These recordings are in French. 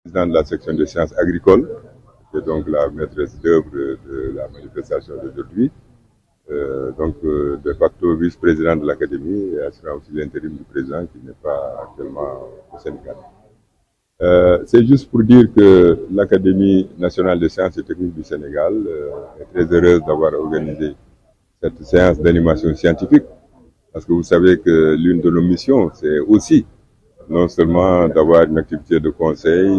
président de la section des sciences agricoles, qui est donc la maîtresse d'œuvre de la manifestation d'aujourd'hui. De facto vice-président de l'Académie et assurant aussi l'intérim du président qui n'est pas actuellement au Sénégal. C'est juste pour dire que l'Académie nationale des sciences et techniques du Sénégal est très heureuse d'avoir organisé cette séance d'animation scientifique, parce que vous savez que l'une de nos missions, c'est aussi non seulement d'avoir une activité de conseil,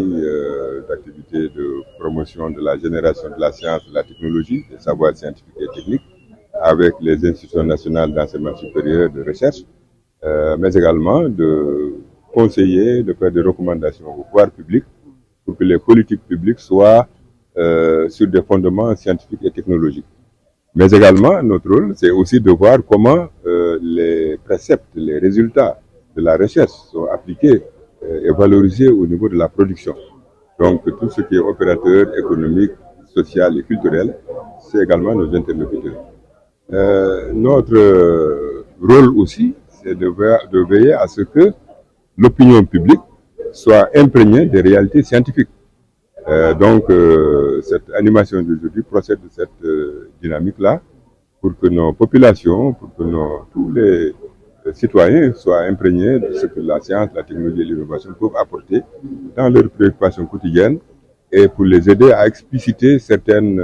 d'activité de promotion de la génération de la science, de la technologie, des savoirs scientifiques et techniques, avec les institutions nationales d'enseignement supérieur et de recherche, mais également de conseiller, de faire des recommandations au pouvoir public pour que les politiques publiques soient sur des fondements scientifiques et technologiques. Mais également, notre rôle, c'est aussi de voir comment les préceptes, les résultats de la recherche sont appliqués et valorisés au niveau de la production. Donc, tout ce qui est opérateur économique, social et culturel, c'est également nos interlocuteurs. Notre rôle aussi, c'est de veiller à ce que l'opinion publique soit imprégnée des réalités scientifiques. Cette animation d'aujourd'hui procède de cette dynamique-là pour que nos populations, pour que tous les citoyens soient imprégnés de ce que la science, la technologie et l'innovation peuvent apporter dans leurs préoccupations quotidiennes et pour les aider à expliciter certaines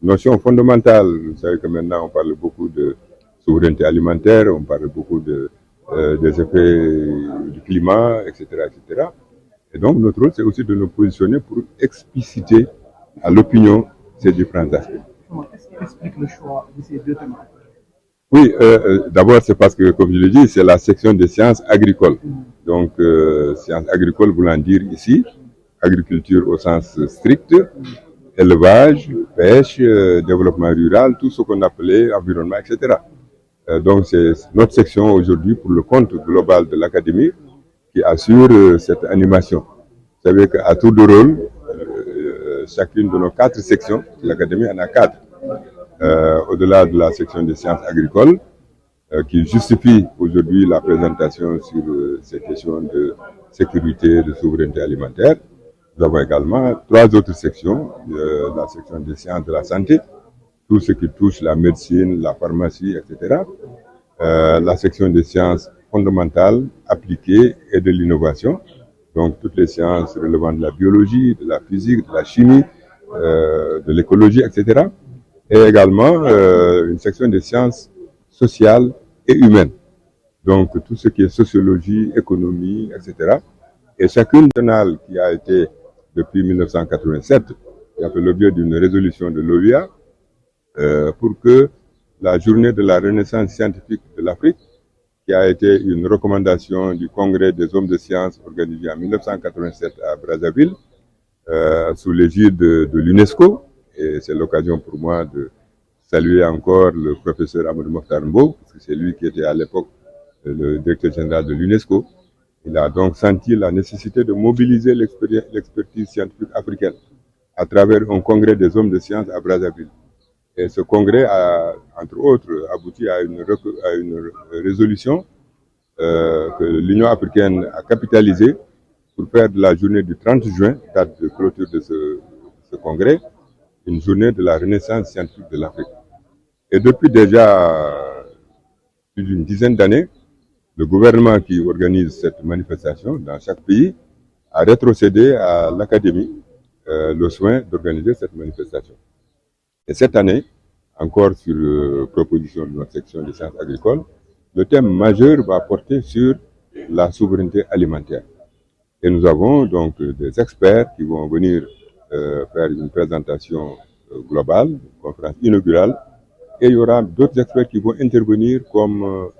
notions fondamentales. Vous savez que maintenant on parle beaucoup de souveraineté alimentaire, on parle beaucoup des effets du climat, etc., etc. Et donc notre rôle, c'est aussi de nous positionner pour expliciter à l'opinion ces différents aspects. Qu'est-ce qui explique le choix de ces deux thèmes? Oui, d'abord c'est parce que, comme je l'ai dit, c'est la section des sciences agricoles. Donc, sciences agricoles voulant dire ici, agriculture au sens strict, élevage, pêche, développement rural, tout ce qu'on appelait environnement, etc. Donc c'est notre section aujourd'hui pour le compte global de l'Académie qui assure cette animation. Vous savez qu'à tour de rôle, chacune de nos 4 sections, l'Académie en a 4, au-delà de la section des sciences agricoles, qui justifie aujourd'hui la présentation sur ces questions de sécurité, de souveraineté alimentaire. Nous avons également 3 autres sections, la section des sciences de la santé, tout ce qui touche la médecine, la pharmacie, etc. La section des sciences fondamentales, appliquées et de l'innovation, donc toutes les sciences relevant de la biologie, de la physique, de la chimie, de l'écologie, etc. Et également une section des sciences sociales et humaines, donc tout ce qui est sociologie, économie, etc. Et chacune nationale qui a été, depuis 1987, qui a fait l'objet d'une résolution de l'OUA, pour que la journée de la renaissance scientifique de l'Afrique, qui a été une recommandation du Congrès des hommes de sciences organisé en 1987 à Brazzaville, sous l'égide de l'UNESCO, et c'est l'occasion pour moi de saluer encore le professeur Amadou Mokhtar Mbow, parce que c'est lui qui était à l'époque le directeur général de l'UNESCO. Il a donc senti la nécessité de mobiliser l'expertise scientifique africaine à travers un congrès des hommes de sciences à Brazzaville. Et ce congrès a, entre autres, abouti à une résolution que l'Union africaine a capitalisée pour faire de la journée du 30 juin, date de clôture de ce congrès, une journée de la renaissance scientifique de l'Afrique. Et depuis déjà plus d'une dizaine d'années, le gouvernement qui organise cette manifestation dans chaque pays a rétrocédé à l'Académie le soin d'organiser cette manifestation. Et cette année, encore sur proposition de notre section des sciences agricoles, le thème majeur va porter sur la souveraineté alimentaire. Et nous avons donc des experts qui vont venir faire une présentation globale, une conférence inaugurale, et il y aura d'autres experts qui vont intervenir comme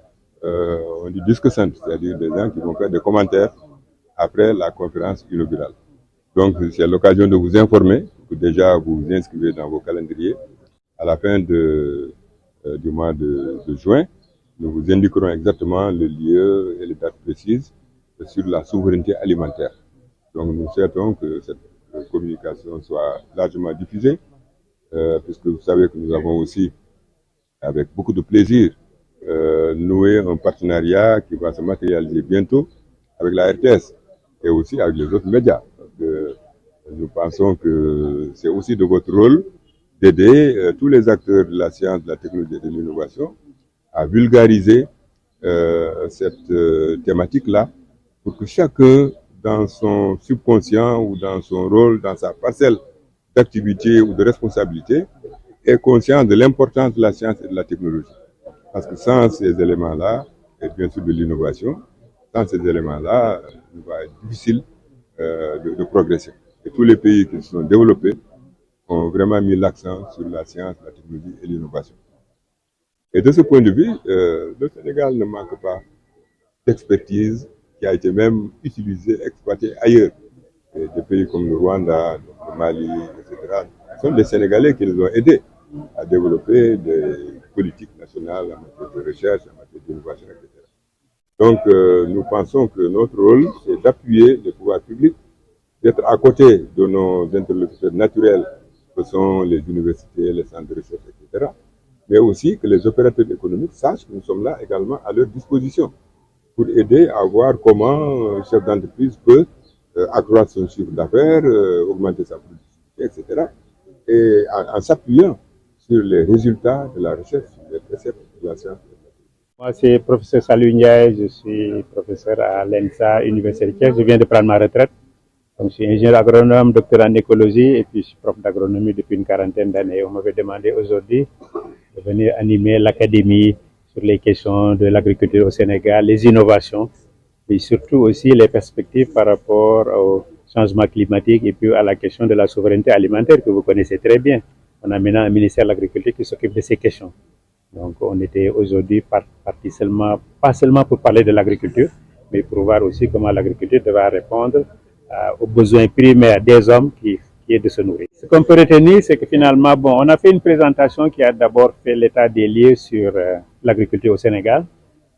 on dit discussants, c'est-à-dire des gens qui vont faire des commentaires après la conférence inaugurale. Donc c'est l'occasion de vous informer, que déjà vous vous inscrivez dans vos calendriers. À la fin du mois de juin, nous vous indiquerons exactement le lieu et les dates précises sur la souveraineté alimentaire. Donc nous souhaitons que cette communication soit largement diffusée, puisque vous savez que nous avons aussi, avec beaucoup de plaisir, noué un partenariat qui va se matérialiser bientôt avec la RTS et aussi avec les autres médias. Parce que Nous pensons que c'est aussi de votre rôle d'aider tous les acteurs de la science, de la technologie et de l'innovation à vulgariser cette thématique-là pour que chacun, dans son subconscient ou dans son rôle, dans sa parcelle d'activité ou de responsabilité, ait conscience de l'importance de la science et de la technologie. Parce que sans ces éléments-là, et bien sûr de l'innovation, sans ces éléments-là, il va être difficile de progresser. Et tous les pays qui se sont développés ont vraiment mis l'accent sur la science, la technologie et l'innovation. Et de ce point de vue, le Sénégal ne manque pas d'expertise qui a été même utilisée, exploitée ailleurs. Et des pays comme le Rwanda, le Mali, etc. Ce sont des Sénégalais qui les ont aidés à développer des politiques nationales en matière de recherche, en matière d'innovation, etc. Donc, nous pensons que notre rôle, c'est d'appuyer les pouvoirs publics, d'être à côté de nos interlocuteurs naturels, que sont les universités, les centres de recherche, etc. Mais aussi que les opérateurs économiques sachent que nous sommes là également à leur disposition pour aider à voir comment un chef d'entreprise peut accroître son chiffre d'affaires, augmenter sa productivité, etc. Et en s'appuyant sur les résultats de la recherche, sur les préceptes de la science. Moi, c'est professeur Salou Ndiaye, je suis professeur à l'ENSA, Université de Thiès. Je viens de prendre ma retraite. Donc, je suis ingénieur agronome, docteur en écologie et puis je suis prof d'agronomie depuis une quarantaine d'années. On m'avait demandé aujourd'hui de venir animer l'académie sur les questions de l'agriculture au Sénégal, les innovations et surtout aussi les perspectives par rapport au changement climatique et puis à la question de la souveraineté alimentaire que vous connaissez très bien. On a maintenant un ministère de l'Agriculture qui s'occupe de ces questions. Donc, on était aujourd'hui parti pas seulement pour parler de l'agriculture, mais pour voir aussi comment l'agriculture devra répondre aux besoins primaires des hommes qui est de se nourrir. Ce qu'on peut retenir, c'est que finalement, bon, on a fait une présentation qui a d'abord fait l'état des lieux sur l'agriculture au Sénégal.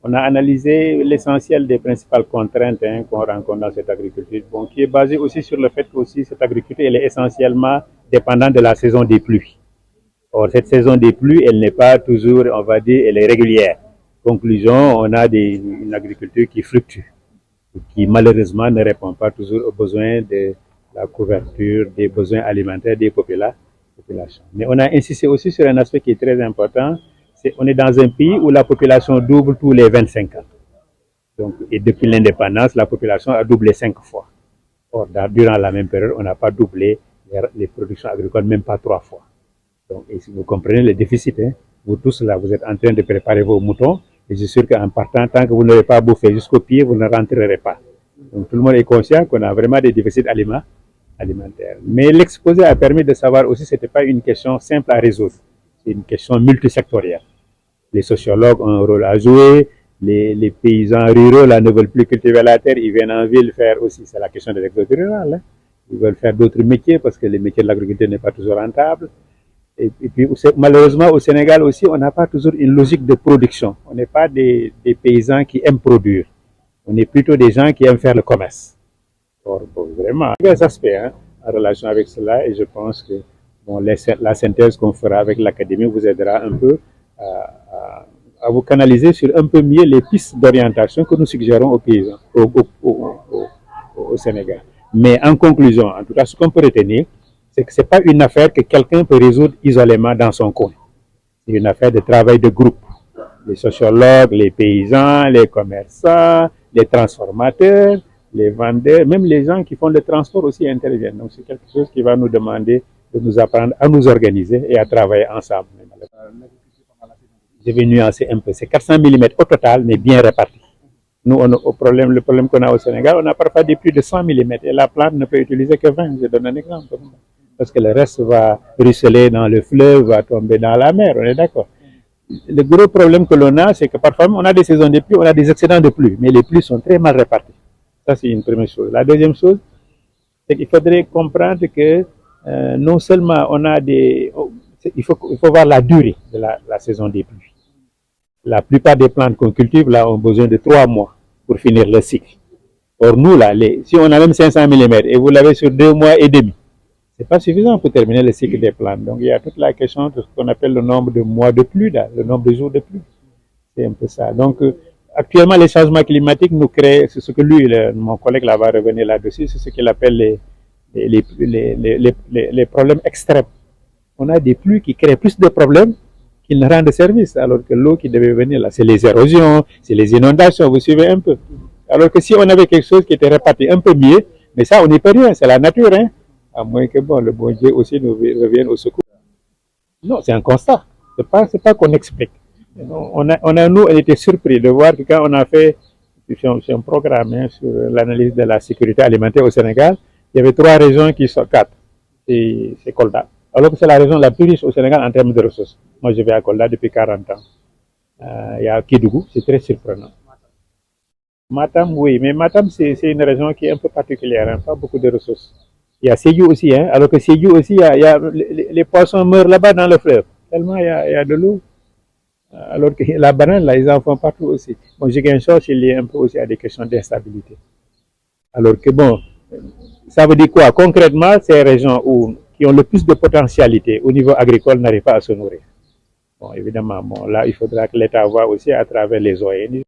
On a analysé l'essentiel des principales contraintes qu'on rencontre dans cette agriculture, bon, qui est basée aussi sur le fait que aussi cette agriculture elle est essentiellement dépendante de la saison des pluies. Or, cette saison des pluies, elle n'est pas toujours, on va dire, elle est régulière. Conclusion, on a une agriculture qui fluctue, qui malheureusement ne répond pas toujours aux besoins de la couverture des besoins alimentaires des populations. Mais on a insisté aussi sur un aspect qui est très important, c'est on est dans un pays où la population double tous les 25 ans. Donc, et depuis l'indépendance, la population a doublé 5 fois. Or, durant la même période, on n'a pas doublé les productions agricoles, même pas 3 fois. Donc, et si vous comprenez le déficit, vous tous là, vous êtes en train de préparer vos moutons, et je suis sûr qu'en partant, tant que vous n'aurez pas bouffé jusqu'au pied, vous ne rentrerez pas. Donc, tout le monde est conscient qu'on a vraiment des déficits alimentaires. Mais l'exposé a permis de savoir aussi que ce n'était pas une question simple à résoudre. C'est une question multisectorielle. Les sociologues ont un rôle à jouer, les paysans ruraux là, ne veulent plus cultiver la terre, ils viennent en ville faire aussi, c'est la question de l'exode rural. Ils veulent faire d'autres métiers parce que le métier de l'agriculture n'est pas toujours rentable. Et puis, malheureusement, au Sénégal aussi, on n'a pas toujours une logique de production. On n'est pas des paysans qui aiment produire. On est plutôt des gens qui aiment faire le commerce. Or, bon, vraiment, il y a des aspects en relation avec cela et je pense que bon, la synthèse qu'on fera avec l'Académie vous aidera un peu à vous canaliser sur un peu mieux les pistes d'orientation que nous suggérons aux paysans, au Sénégal. Mais en conclusion, en tout cas, ce qu'on peut retenir, c'est que ce n'est pas une affaire que quelqu'un peut résoudre isolément dans son coin. C'est une affaire de travail de groupe. Les sociologues, les paysans, les commerçants, les transformateurs, les vendeurs, même les gens qui font le transport aussi interviennent. Donc c'est quelque chose qui va nous demander de nous apprendre à nous organiser et à travailler ensemble. Je vais nuancer un peu. C'est 400 mm au total, mais bien répartis. Nous, le problème qu'on a au Sénégal, on a parfois des plus de 100 mm et la plante ne peut utiliser que 20. Je donne un exemple. Parce que le reste va ruisseler dans le fleuve, va tomber dans la mer, on est d'accord. Le gros problème que l'on a, c'est que parfois on a des saisons de pluie, on a des excédents de pluie, mais les pluies sont très mal réparties. Ça, c'est une première chose. La deuxième chose, c'est qu'il faudrait comprendre que non seulement on a il faut voir la durée de la saison des pluies. La plupart des plantes qu'on cultive là ont besoin de 3 mois pour finir le cycle. Or nous là, si on a même 500 mm et vous l'avez sur 2 mois et demi, c'est pas suffisant pour terminer le cycle des plantes. Donc il y a toute la question de ce qu'on appelle le nombre de mois de pluie, là, le nombre de jours de pluie. C'est un peu ça. Donc actuellement les changements climatiques nous créent, c'est ce que lui, mon collègue là va revenir là-dessus, c'est ce qu'il appelle les problèmes extrêmes. On a des pluies qui créent plus de problèmes qu'ils ne rendent service, alors que l'eau qui devait venir là, c'est les érosions, c'est les inondations, vous suivez un peu. Alors que si on avait quelque chose qui était réparti un peu mieux, mais ça, on n'y peut rien, c'est la nature, hein, à moins que bon, le bon Dieu aussi nous revienne au secours. Non, c'est un constat, c'est pas qu'on explique. On était surpris de voir que quand on a fait un programme hein, sur l'analyse de la sécurité alimentaire au Sénégal, il y avait 3 régions qui sont 4, c'est Kolda. Alors que c'est la région la plus riche au Sénégal en termes de ressources. Moi, je vais à Kolda depuis 40 ans. Il y a Kédougou, c'est très surprenant. Matam, oui, mais Matam, c'est une région qui est un peu particulière, hein, pas beaucoup de ressources. Il y a Sédhiou aussi, hein, alors que Sédhiou aussi, les poissons meurent là-bas dans le fleuve, tellement il y a de l'eau. Alors que la banane, là, ils en font partout aussi. Bon, j'ai qu'une chose, il y a un peu aussi à des questions d'instabilité. Alors que bon, ça veut dire quoi? Concrètement, ces régions qui ont le plus de potentialité au niveau agricole n'arrivent pas à se nourrir. Bon, évidemment, bon, là, il faudra que l'État voie aussi à travers les ONG.